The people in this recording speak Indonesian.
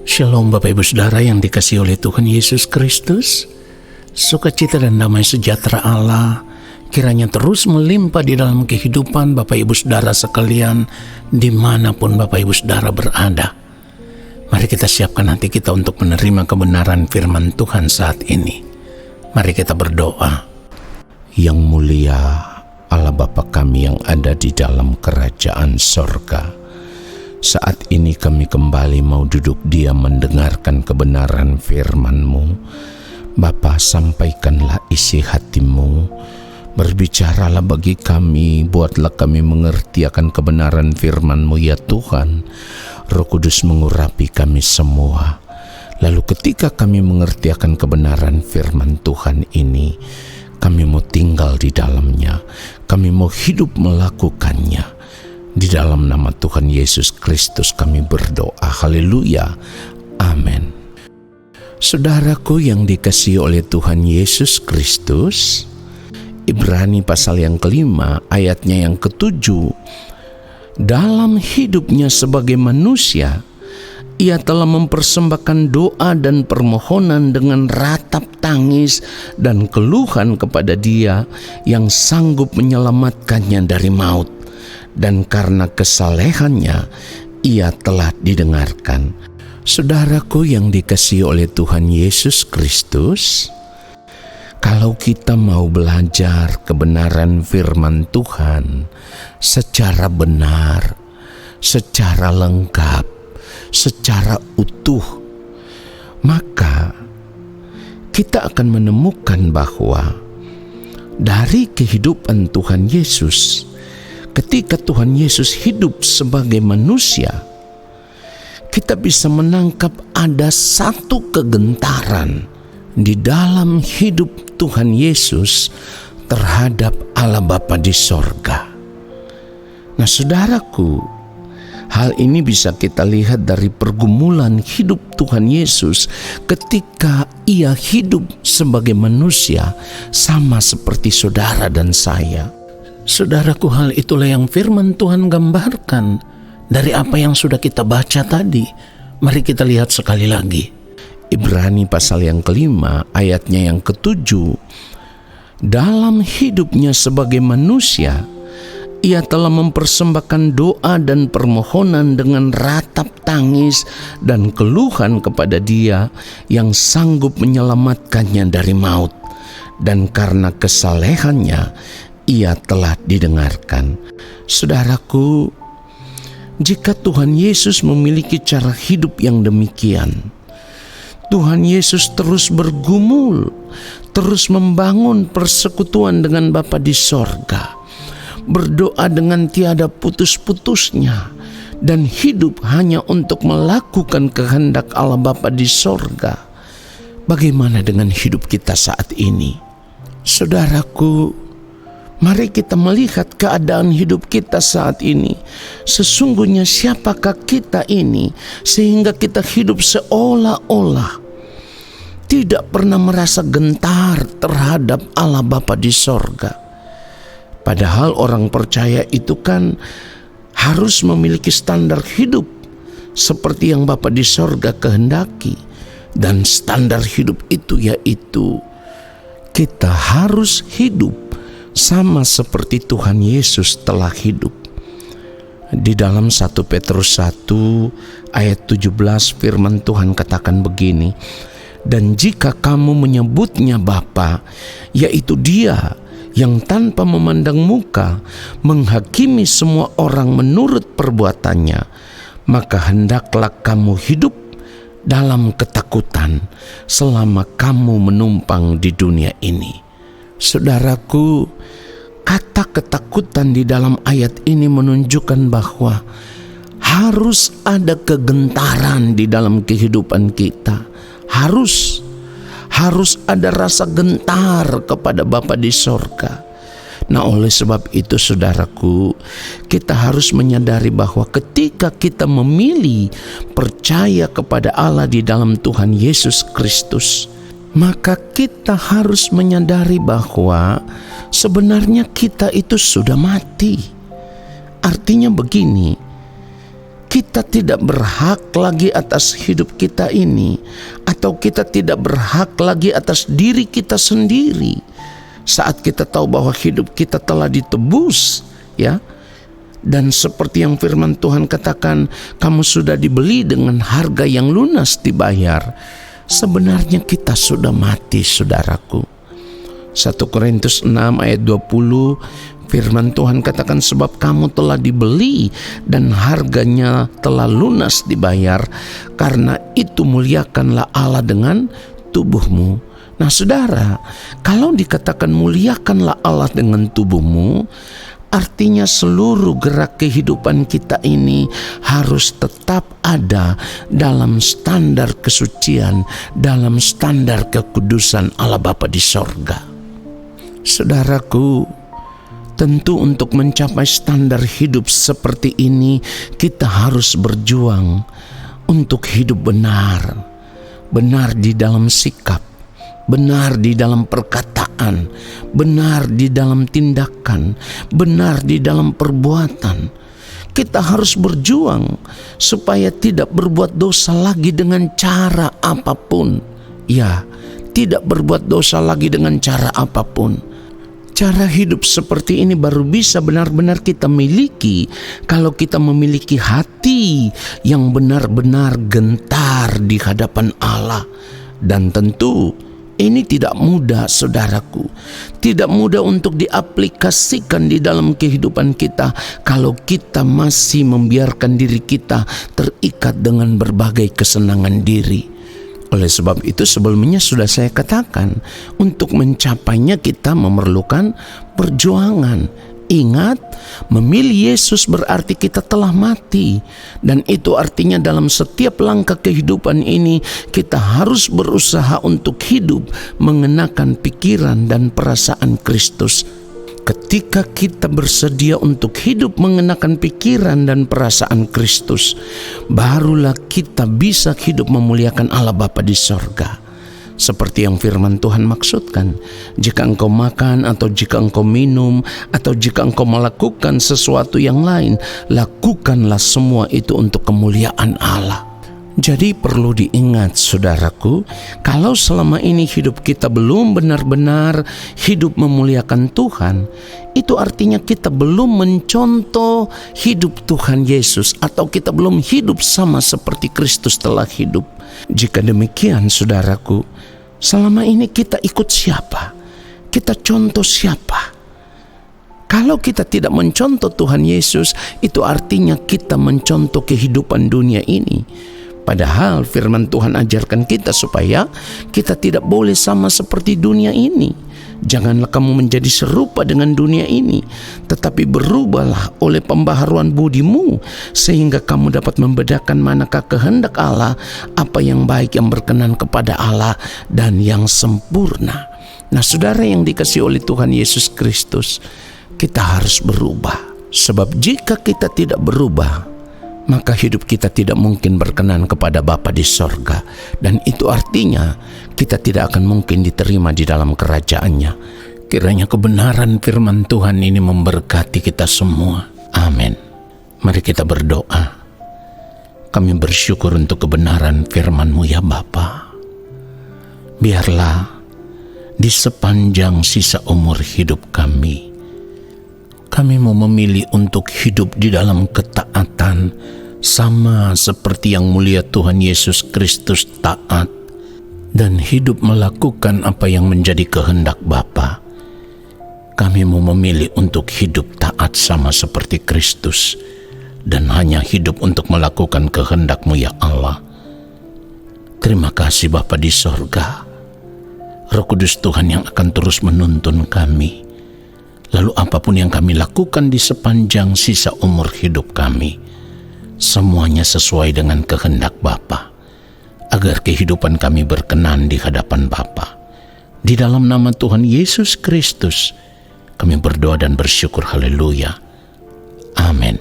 Shalom Bapak Ibu Saudara yang dikasihi oleh Tuhan Yesus Kristus. Sukacita dan damai sejahtera Allah kiranya terus melimpah di dalam kehidupan Bapak Ibu Saudara sekalian dimanapun Bapak Ibu Saudara berada. Mari kita siapkan hati kita untuk menerima kebenaran firman Tuhan saat ini. Mari kita berdoa. Yang mulia Allah Bapa kami yang ada di dalam kerajaan sorga, saat ini kami kembali mau duduk diam mendengarkan kebenaran firman-Mu. Bapa, sampaikanlah isi hati-Mu, berbicaralah bagi kami, buatlah kami mengerti akan kebenaran firman-Mu ya Tuhan. Roh Kudus mengurapi kami semua. Lalu ketika kami mengerti akan kebenaran firman Tuhan ini, kami mau tinggal di dalamnya, kami mau hidup melakukannya. Di dalam nama Tuhan Yesus Kristus kami berdoa. Haleluya. Amin. Saudaraku yang dikasihi oleh Tuhan Yesus Kristus, Ibrani pasal yang kelima ayatnya yang ketujuh. Dalam hidupnya sebagai manusia, ia telah mempersembahkan doa dan permohonan dengan ratap tangis dan keluhan kepada Dia yang sanggup menyelamatkannya dari maut. Dan karena kesalehannya, ia telah didengarkan. Saudaraku yang dikasihi oleh Tuhan Yesus Kristus, kalau kita mau belajar kebenaran firman Tuhan secara benar, secara lengkap, secara utuh, maka kita akan menemukan bahwa dari kehidupan Tuhan Yesus, ketika Tuhan Yesus hidup sebagai manusia, kita bisa menangkap ada satu kegentaran di dalam hidup Tuhan Yesus terhadap Allah Bapa di sorga. Nah saudaraku, hal ini bisa kita lihat dari pergumulan hidup Tuhan Yesus ketika ia hidup sebagai manusia, sama seperti saudara dan saya. Saudaraku, hal itulah yang firman Tuhan gambarkan dari apa yang sudah kita baca tadi. Mari kita lihat sekali lagi. Ibrani pasal yang kelima ayatnya yang ketujuh. Dalam hidupnya sebagai manusia, ia telah mempersembahkan doa dan permohonan dengan ratap tangis dan keluhan kepada Dia yang sanggup menyelamatkannya dari maut. Dan karena kesalehannya, ia telah didengarkan. Saudaraku, jika Tuhan Yesus memiliki cara hidup yang demikian, Tuhan Yesus terus bergumul, terus membangun persekutuan dengan Bapa di sorga, berdoa dengan tiada putus-putusnya, dan hidup hanya untuk melakukan kehendak Allah Bapa di sorga. Bagaimana dengan hidup kita saat ini? Saudaraku, mari kita melihat keadaan hidup kita saat ini. Sesungguhnya siapakah kita ini sehingga kita hidup seolah-olah tidak pernah merasa gentar terhadap Allah Bapa di sorga. Padahal orang percaya itu kan harus memiliki standar hidup seperti yang Bapa di sorga kehendaki. Dan standar hidup itu yaitu kita harus hidup sama seperti Tuhan Yesus telah hidup. Di dalam 1 Petrus 1 ayat 17 firman Tuhan katakan begini, dan jika kamu menyebutnya Bapa, yaitu Dia yang tanpa memandang muka menghakimi semua orang menurut perbuatannya, maka hendaklah kamu hidup dalam ketakutan selama kamu menumpang di dunia ini. Saudaraku, kata ketakutan di dalam ayat ini menunjukkan bahwa harus ada kegentaran di dalam kehidupan kita. Harus ada rasa gentar kepada Bapa di sorga. Nah, oleh sebab itu saudaraku, kita harus menyadari bahwa ketika kita memilih percaya kepada Allah di dalam Tuhan Yesus Kristus, maka kita harus menyadari bahwa sebenarnya kita itu sudah mati. Artinya begini, kita tidak berhak lagi atas hidup kita ini, atau kita tidak berhak lagi atas diri kita sendiri. Saat kita tahu bahwa hidup kita telah ditebus, ya. Dan seperti yang firman Tuhan katakan, kamu sudah dibeli dengan harga yang lunas dibayar. Sebenarnya kita sudah mati, saudaraku. 1 Korintus 6 ayat 20, firman Tuhan katakan, sebab kamu telah dibeli dan harganya telah lunas dibayar. Karena itu muliakanlah Allah dengan tubuhmu. Nah saudara, kalau dikatakan muliakanlah Allah dengan tubuhmu, artinya seluruh gerak kehidupan kita ini harus tetap ada dalam standar kesucian, dalam standar kekudusan Allah Bapa di sorga. Saudaraku, tentu untuk mencapai standar hidup seperti ini, kita harus berjuang untuk hidup benar. Benar di dalam sikap, benar di dalam perkataan, benar di dalam tindakan, benar di dalam perbuatan. Kita harus berjuang supaya tidak berbuat dosa lagi dengan cara apapun. Ya, tidak berbuat dosa lagi dengan cara apapun. Cara hidup seperti ini baru bisa benar-benar kita miliki kalau kita memiliki hati yang benar-benar gentar di hadapan Allah. Dan tentu ini tidak mudah, saudaraku. Tidak mudah untuk diaplikasikan di dalam kehidupan kita kalau kita masih membiarkan diri kita terikat dengan berbagai kesenangan diri. Oleh sebab itu sebelumnya sudah saya katakan, untuk mencapainya kita memerlukan perjuangan. Ingat, memilih Yesus berarti kita telah mati. Dan itu artinya dalam setiap langkah kehidupan ini kita harus berusaha untuk hidup mengenakan pikiran dan perasaan Kristus. Ketika kita bersedia untuk hidup mengenakan pikiran dan perasaan Kristus, barulah kita bisa hidup memuliakan Allah Bapa di sorga. Seperti yang firman Tuhan maksudkan, jika engkau makan atau jika engkau minum atau jika engkau melakukan sesuatu yang lain, lakukanlah semua itu untuk kemuliaan Allah. Jadi perlu diingat, saudaraku, kalau selama ini hidup kita belum benar-benar hidup memuliakan Tuhan, itu artinya kita belum mencontoh hidup Tuhan Yesus, atau kita belum hidup sama seperti Kristus telah hidup. Jika demikian, saudaraku, selama ini kita ikut siapa? Kita contoh siapa? Kalau kita tidak mencontoh Tuhan Yesus, itu artinya kita mencontoh kehidupan dunia ini. Padahal firman Tuhan ajarkan kita supaya kita tidak boleh sama seperti dunia ini. Janganlah kamu menjadi serupa dengan dunia ini, tetapi berubahlah oleh pembaharuan budimu, sehingga kamu dapat membedakan manakah kehendak Allah, apa yang baik, yang berkenan kepada Allah, dan yang sempurna. Nah saudara yang dikasihi oleh Tuhan Yesus Kristus, kita harus berubah. Sebab jika kita tidak berubah, maka hidup kita tidak mungkin berkenan kepada Bapa di sorga. Dan itu artinya kita tidak akan mungkin diterima di dalam kerajaan-Nya. Kiranya kebenaran firman Tuhan ini memberkati kita semua. Amin. Mari kita berdoa. Kami bersyukur untuk kebenaran firman-Mu ya Bapa. Biarlah di sepanjang sisa umur hidup kami mau memilih untuk hidup di dalam ketaatan, sama seperti yang mulia Tuhan Yesus Kristus taat dan hidup melakukan apa yang menjadi kehendak Bapa. Kami mau memilih untuk hidup taat sama seperti Kristus dan hanya hidup untuk melakukan kehendak-Mu ya Allah. Terima kasih Bapa di sorga. Roh Kudus Tuhan yang akan terus menuntun kami. Lalu apapun yang kami lakukan di sepanjang sisa umur hidup kami, semuanya sesuai dengan kehendak Bapa, agar kehidupan kami berkenan di hadapan Bapa. Di dalam nama Tuhan Yesus Kristus, kami berdoa dan bersyukur. Haleluya. Amin.